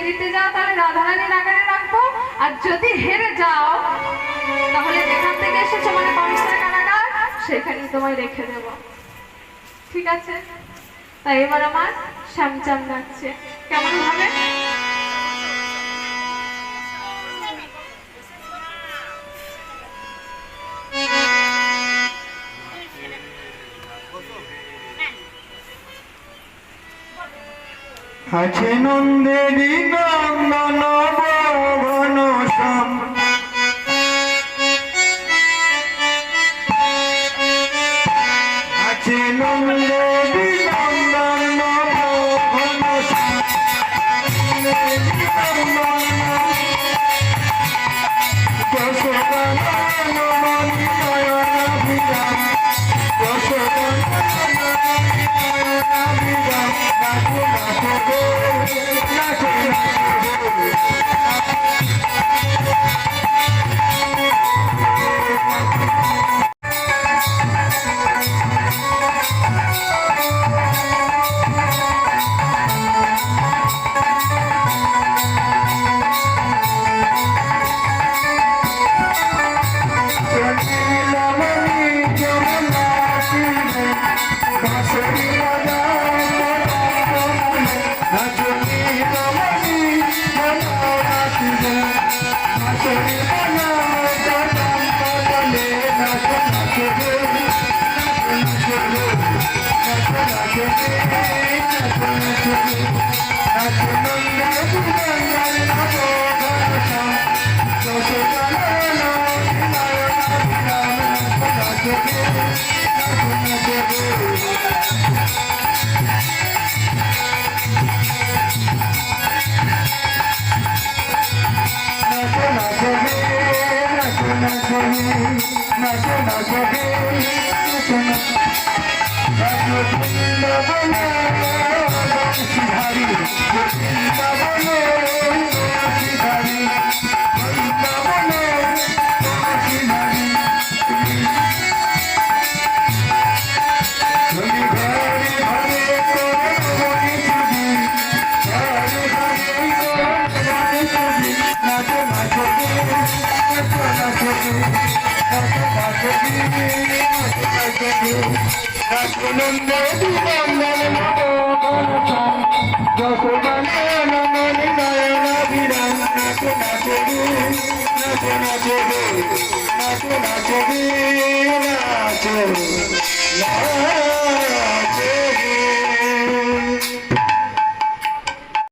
জিতে যাও তাহলে রাধারানীর আগারে রাখবো, আর যদি হেরে যাও তাহলে যেখান থেকে এসেছো মানে কমিশনের কারাগার সেখানেই তোমায় রেখে দেব। ঠিক আছে? তাই এবার আমার শ্যামচাঁদ ডাকছে, কেমন হবে? আছে নন্দেরী নন্দন ভবন শ্যাম, আছে নন্দেরী নন্দন ভবন শ্যাম, যশোদানন মণি নয়নাভিরাম, যশোদানন মণি নয়নাভিরাম, নাচো নাচো গো, নাচো নাচো গো। নাচো